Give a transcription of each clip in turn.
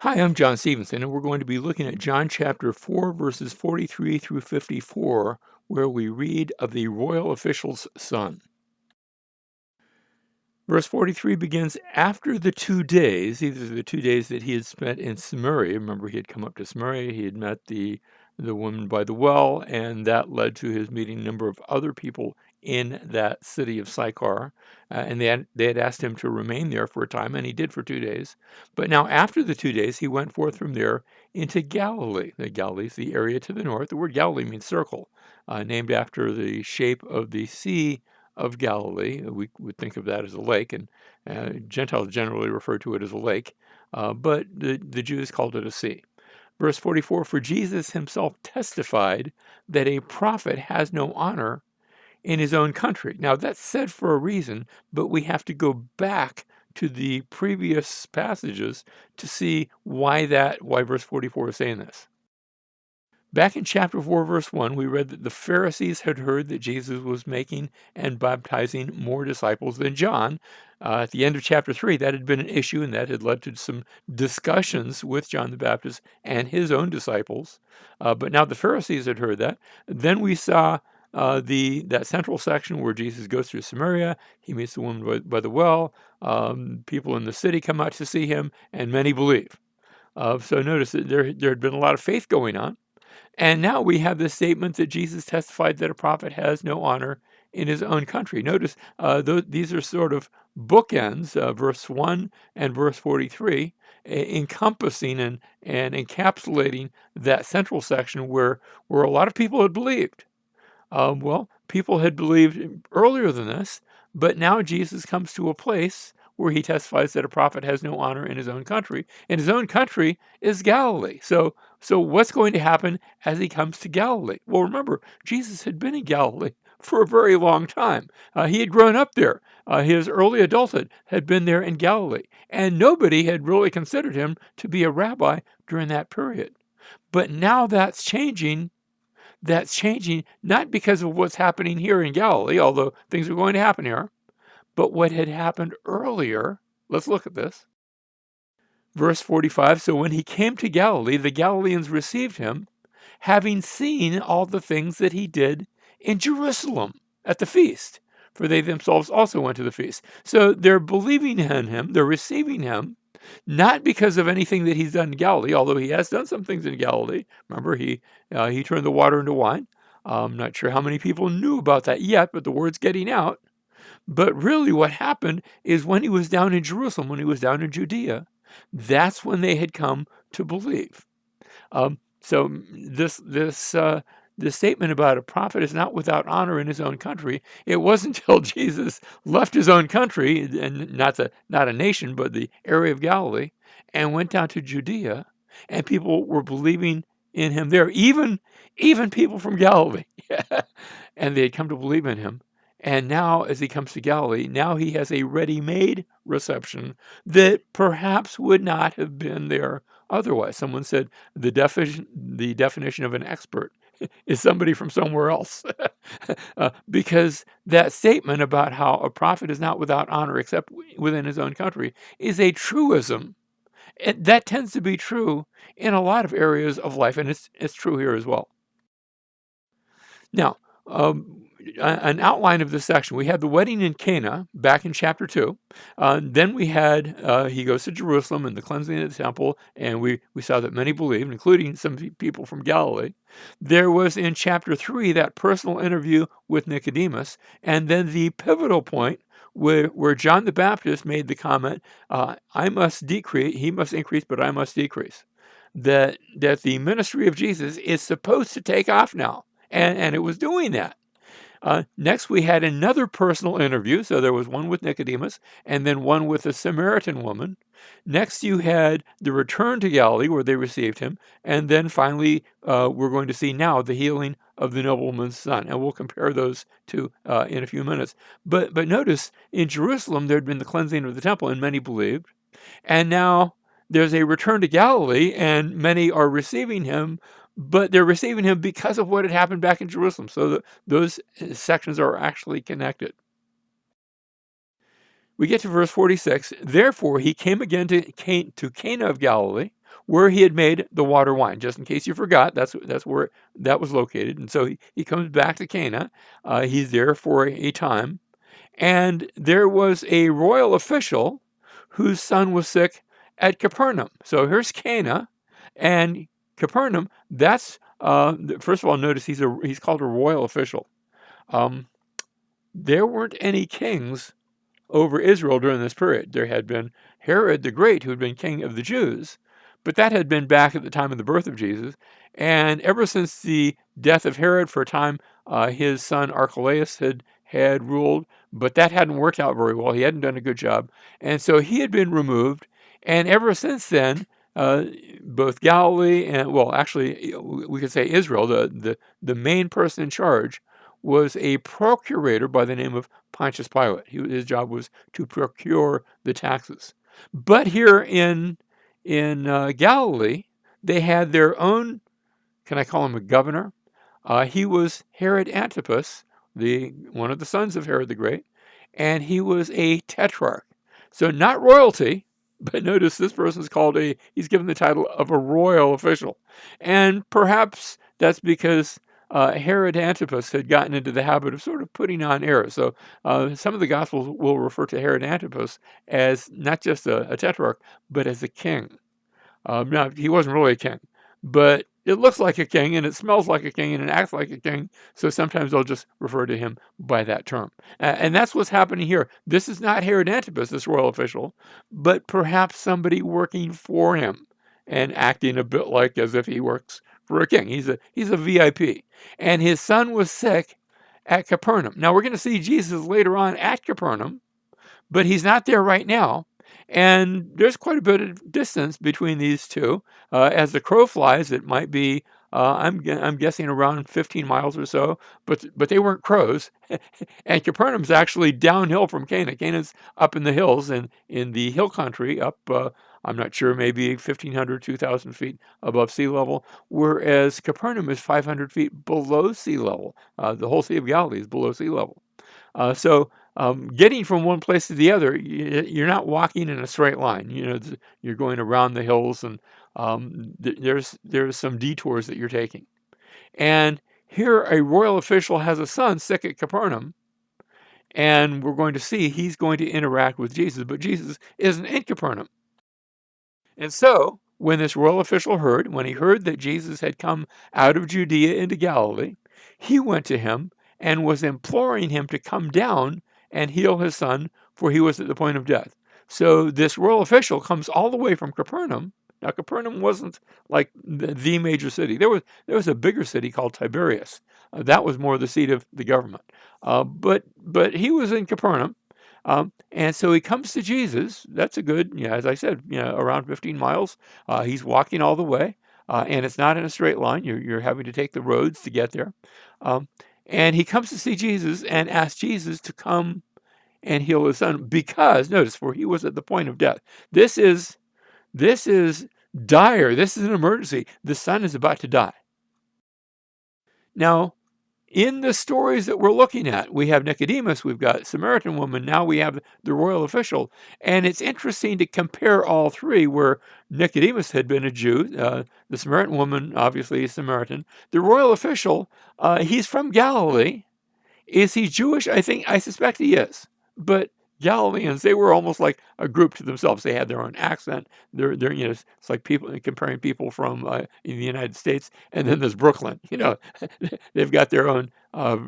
Hi, I'm John Stevenson, and we're going to be looking at John chapter 4, verses 43 through 54, where we read of the royal official's son. Verse 43 begins, after the 2 days, these are the 2 days that he had spent in Samaria. Remember, he had come up to Samaria, he had met the woman by the well, and that led to his meeting a number of other people in that city of Sychar. And they had asked him to remain there for a time, and he did for 2 days. But now, after the 2 days, he went forth from there into Galilee. The Galilee is the area to the north. The word Galilee means circle, named after the shape of the sea of Galilee. We would think of that as a lake, and Gentiles generally refer to it as a lake, but the Jews called it a sea. Verse 44, for Jesus himself testified that a prophet has no honor in his own country. Now, that's said for a reason, but we have to go back to the previous passages to see why verse 44 is saying this. Back in chapter 4, verse 1, we read that the Pharisees had heard that Jesus was making and baptizing more disciples than John. At the end of chapter 3, that had been an issue, and that had led to some discussions with John the Baptist and his own disciples. But now the Pharisees had heard that. Then we saw that central section where Jesus goes through Samaria. He meets the woman by the well. People in the city come out to see him, and many believe. So notice that there had been a lot of faith going on. And now we have this statement that Jesus testified that a prophet has no honor in his own country. Notice these are sort of bookends, verse 1 and verse 43, encompassing and encapsulating that central section where a lot of people had believed. People had believed earlier than this, but now Jesus comes to a place where he testifies that a prophet has no honor in his own country. And his own country is Galilee. So what's going to happen as he comes to Galilee? Well, remember, Jesus had been in Galilee for a very long time. He had grown up there. His early adulthood had been there in Galilee. And nobody had really considered him to be a rabbi during that period. But now that's changing not because of what's happening here in Galilee, although things are going to happen here, but what had happened earlier. Let's look at this. Verse 45, so when he came to Galilee, the Galileans received him, having seen all the things that he did in Jerusalem at the feast, for they themselves also went to the feast. So they're believing in him, they're receiving him, not because of anything that he's done in Galilee, although he has done some things in Galilee. Remember, he turned the water into wine. I'm not sure how many people knew about that yet, but the word's getting out. But really what happened is when he was down in Jerusalem, when he was down in Judea, that's when they had come to believe. So this statement about a prophet is not without honor in his own country. It wasn't until Jesus left his own country, and not a nation, but the area of Galilee, and went down to Judea, and people were believing in him there, even people from Galilee, and they had come to believe in him. And now, as he comes to Galilee, now he has a ready-made reception that perhaps would not have been there otherwise. Someone said the definition of an expert is somebody from somewhere else. Because that statement about how a prophet is not without honor except within his own country is a truism. That tends to be true in a lot of areas of life, and it's true here as well. Now, an outline of this section. We had the wedding in Cana back in chapter 2. Then we had, he goes to Jerusalem and the cleansing of the temple, and we saw that many believed, including some people from Galilee. There was in chapter 3 that personal interview with Nicodemus, and then the pivotal point where John the Baptist made the comment, I must decrease, he must increase, but I must decrease. That the ministry of Jesus is supposed to take off now, and it was doing that. Next, we had another personal interview. So there was one with Nicodemus and then one with a Samaritan woman. Next, you had the return to Galilee where they received him. And then finally, we're going to see now the healing of the nobleman's son. And we'll compare those two in a few minutes. But notice in Jerusalem, there had been the cleansing of the temple and many believed. And now there's a return to Galilee and many are receiving him, but they're receiving him because of what had happened back in Jerusalem. So those sections are actually connected. we get to verse 46. Therefore, he came again to Cana of Galilee, where he had made the water wine. Just in case you forgot, that's where that was located. And so he comes back to Cana. He's there for a time. And there was a royal official whose son was sick at Capernaum. So here's Cana and Capernaum. That's first of all, notice he's called a royal official. There weren't any kings over Israel during this period. There had been Herod the Great, who had been king of the Jews, but that had been back at the time of the birth of Jesus. And ever since the death of Herod, for a time, his son Archelaus had ruled, but that hadn't worked out very well. He hadn't done a good job. And so he had been removed. And ever since then, both Galilee and, well, actually, we could say Israel, the main person in charge, was a procurator by the name of Pontius Pilate. His job was to procure the taxes. But here in Galilee, they had their own, can I call him a governor? He was Herod Antipas, one of the sons of Herod the Great, and he was a tetrarch. So not royalty, but notice this person's he's given the title of a royal official. And perhaps that's because Herod Antipas had gotten into the habit of sort of putting on airs. So some of the Gospels will refer to Herod Antipas as not just a tetrarch, but as a king. Now, he wasn't really a king, but it looks like a king, and it smells like a king, and it acts like a king, so sometimes they'll just refer to him by that term. And that's what's happening here. This is not Herod Antipas, this royal official, but perhaps somebody working for him and acting a bit like as if he works for a king. He's a VIP. And his son was sick at Capernaum. Now, we're going to see Jesus later on at Capernaum, but he's not there right now. And there's quite a bit of distance between these two. As the crow flies, it might be, I'm guessing, around 15 miles or so, but they weren't crows. And Capernaum's actually downhill from Cana. Cana's up in the hills and in the hill country, up, I'm not sure, maybe 1,500, 2,000 feet above sea level, whereas Capernaum is 500 feet below sea level. The whole Sea of Galilee is below sea level. So getting from one place to the other, you're not walking in a straight line. You're going around the hills, and there's some detours that you're taking. And here, a royal official has a son sick at Capernaum, and we're going to see he's going to interact with Jesus, but Jesus isn't in Capernaum. And so, when this royal official when he heard that Jesus had come out of Judea into Galilee, he went to him and was imploring him to come down and heal his son, for he was at the point of death. So this royal official comes all the way from Capernaum. Now, Capernaum wasn't like the major city. There was a bigger city called Tiberias. That was more the seat of the government. But he was in Capernaum. And so he comes to Jesus. That's a good, as I said, around 15 miles. He's walking all the way, and it's not in a straight line. You're having to take the roads to get there. And he comes to see Jesus and asks Jesus to come and heal his son because, notice, for he was at the point of death. This is dire. This is an emergency. The son is about to die. Now, in the stories that we're looking at, we have Nicodemus, we've got Samaritan woman, now we have the royal official. And it's interesting to compare all three, where Nicodemus had been a Jew, the Samaritan woman, obviously, is Samaritan. The royal official, he's from Galilee. Is he Jewish? I suspect he is. But Galileans, they were almost like a group to themselves. They had their own accent. They're it's like people comparing people from in the United States, and then there's Brooklyn. They've got their own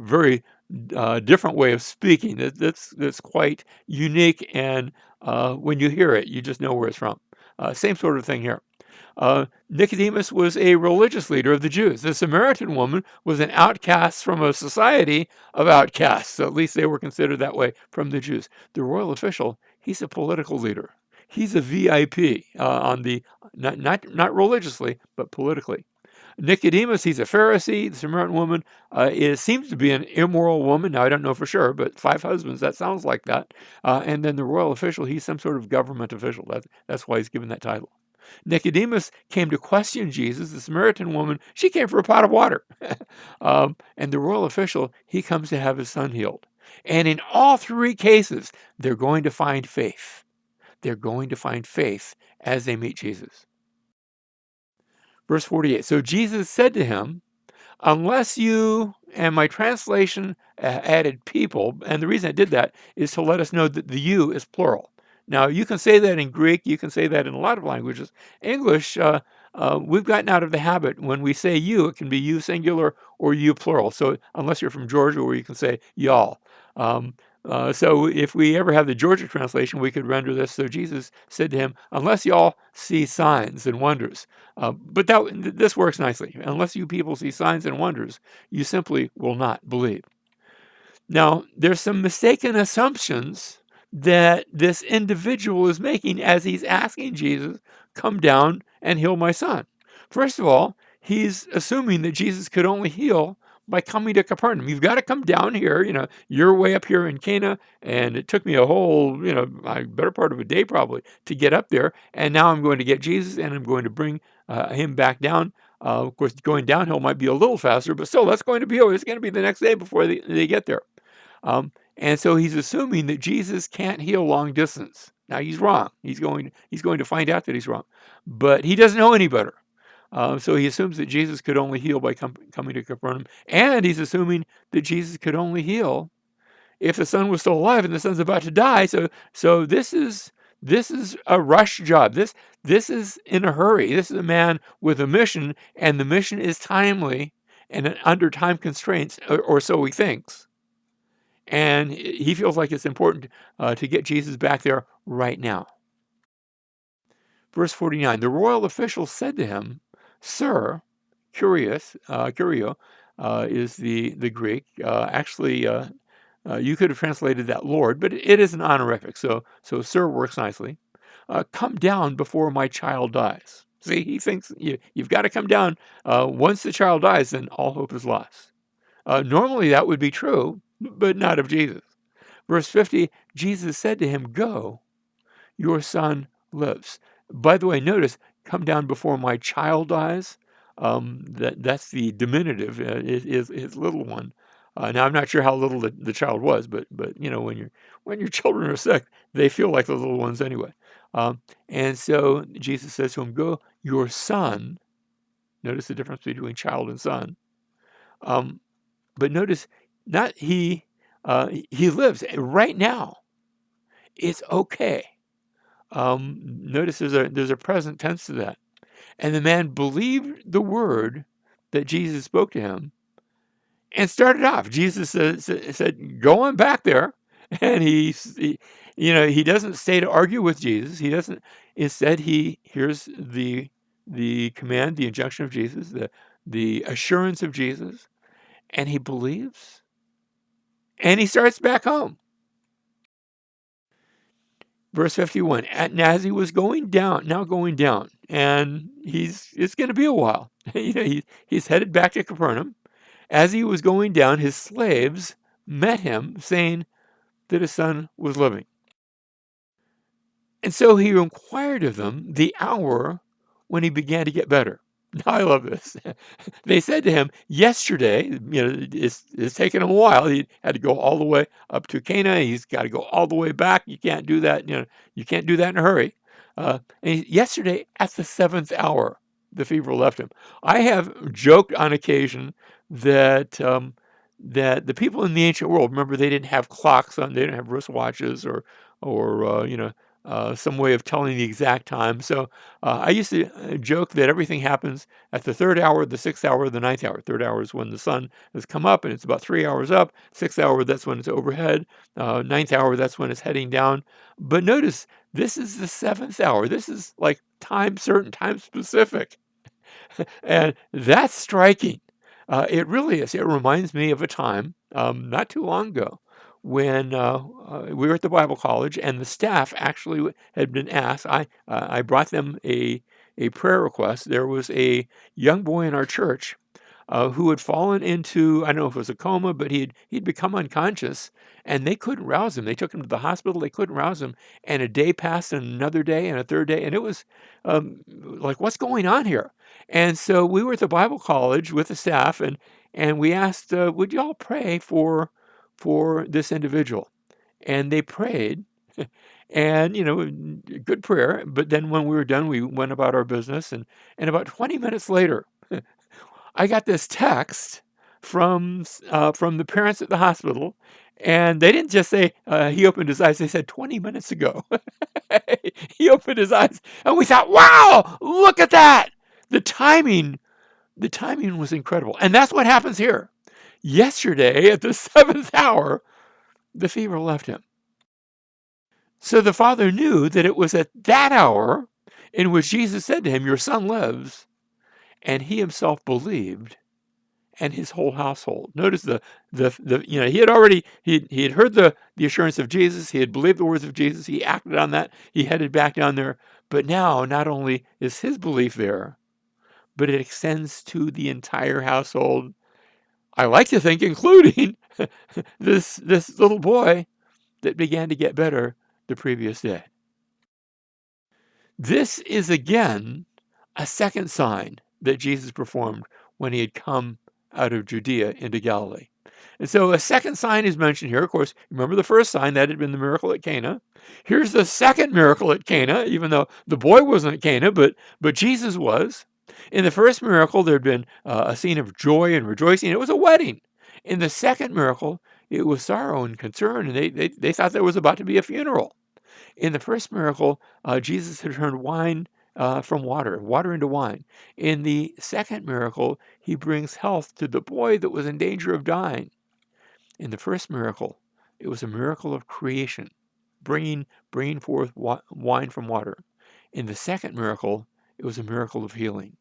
very different way of speaking. That's quite unique, and when you hear it, you just know where it's from. Same sort of thing here. Nicodemus was a religious leader of the Jews. The Samaritan woman was an outcast from a society of outcasts. So at least they were considered that way from the Jews. The royal official, he's a political leader. He's a VIP on the not religiously, but politically. Nicodemus, he's a Pharisee. The Samaritan woman seems to be an immoral woman. Now, I don't know for sure, but 5 husbands, that sounds like that. And then the royal official, he's some sort of government official. That's why he's given that title. Nicodemus came to question Jesus. The Samaritan woman, she came for a pot of water. And the royal official, he comes to have his son healed. And in all three cases, they're going to find faith. They're going to find faith as they meet Jesus. Verse 48. So Jesus said to him, unless you, and my translation added people, and the reason I did that is to let us know that the you is plural. Now, you can say that in Greek, you can say that in a lot of languages. English, we've gotten out of the habit. When we say you, it can be you singular or you plural. So, unless you're from Georgia, where you can say y'all. Um, so, if we ever have the Georgia translation, we could render this. So, Jesus said to him, unless y'all see signs and wonders. But this works nicely. Unless you people see signs and wonders, you simply will not believe. Now, there's some mistaken assumptions that this individual is making as he's asking Jesus, come down and heal my son. First of all, he's assuming that Jesus could only heal by coming to Capernaum. You've got to come down here, you're way up here in Cana, and it took me a whole, a better part of a day probably to get up there. And now I'm going to get Jesus and I'm going to bring him back down. Of course, going downhill might be a little faster, but still, it's going to be the next day before they get there. And so he's assuming that Jesus can't heal long distance. Now he's wrong. He's going to find out that he's wrong, but he doesn't know any better. So he assumes that Jesus could only heal by coming to Capernaum, and he's assuming that Jesus could only heal if the son was still alive and the son's about to die. So this is a rush job. This is in a hurry. This is a man with a mission, and the mission is timely and under time constraints, or so he thinks. And he feels like it's important to get Jesus back there right now. Verse 49, the royal official said to him, Sir, curio is the Greek. Actually, you could have translated that Lord, but it is an honorific, so Sir works nicely. Come down before my child dies. See, he thinks you've got to come down. Once the child dies, then all hope is lost. Normally that would be true, but not of Jesus. Verse 50, Jesus said to him, Go, your son lives. By the way, notice, come down before my child dies. That's the diminutive, his little one. Now, I'm not sure how little the child was, but when your children are sick, they feel like the little ones anyway. And so Jesus says to him, Go, your son. Notice the difference between child and son. But notice, not he lives right now. It's okay. Notice there's a present tense to that. And the man believed the word that Jesus spoke to him and started off. Jesus said, go on back there. And he doesn't stay to argue with Jesus. He doesn't. Instead, he hears the command, the injunction of Jesus, the assurance of Jesus, and he believes. And he starts back home. Verse 51, and as he was going down, and it's going to be a while. He's headed back to Capernaum. As he was going down, his slaves met him, saying that his son was living. And so he inquired of them the hour when he began to get better. Now, I love this. They said to him, yesterday, it's taken him a while. He had to go all the way up to Cana. He's got to go all the way back. You can't do that. You can't do that in a hurry. Yesterday, at the 7th hour, the fever left him. I have joked on occasion that the people in the ancient world, remember, they didn't have clocks on. They didn't have wristwatches or some way of telling the exact time. So I used to joke that everything happens at the 3rd hour, the 6th hour, the 9th hour. 3rd hour is when the sun has come up and it's about 3 hours up. 6th hour, that's when it's overhead. 9th hour, that's when it's heading down. But notice, this is the 7th hour. This is like time certain, time specific. And that's striking. It really is. It reminds me of a time not too long ago when we were at the Bible college, and the staff actually had been asked. I brought them a prayer request. There was a young boy in our church who had fallen into, I don't know if it was a coma, but he'd become unconscious, and they couldn't rouse him. They took him to the hospital. They couldn't rouse him, and a day passed, and another day, and a third day, and it was like, what's going on here? And so we were at the Bible college with the staff, and we asked, would you all pray for for this individual. And they prayed, and, good prayer. But then when we were done, we went about our business. And about 20 minutes later, I got this text from the parents at the hospital, and they didn't just say he opened his eyes. They said 20 minutes ago he opened his eyes, and we thought, wow, look at that! The timing, the timing was incredible, and that's what happens here. Yesterday at the 7th hour, the fever left him. So the father knew that it was at that hour in which Jesus said to him, "Your son lives," and he himself believed, and his whole household. Notice he had heard the assurance of Jesus, he had believed the words of Jesus, he acted on that, he headed back down there. But now not only is his belief there, but it extends to the entire household. I like to think including this little boy that began to get better the previous day. This is again a second sign that Jesus performed when he had come out of Judea into Galilee. And so a second sign is mentioned here. Of course, remember the first sign, that had been the miracle at Cana. Here's the second miracle at Cana, even though the boy wasn't at Cana, but Jesus was. In the first miracle, there had been a scene of joy and rejoicing. It was a wedding. In the second miracle, it was sorrow and concern, and they thought there was about to be a funeral. In the first miracle, Jesus had turned wine from water into wine. In the second miracle, he brings health to the boy that was in danger of dying. In the first miracle, it was a miracle of creation, bringing forth wine from water. In the second miracle, it was a miracle of healing.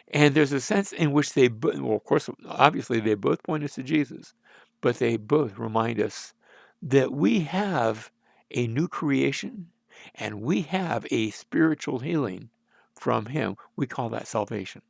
And there's a sense in which of course, obviously they both point us to Jesus, but they both remind us that we have a new creation and we have a spiritual healing from him. We call that salvation.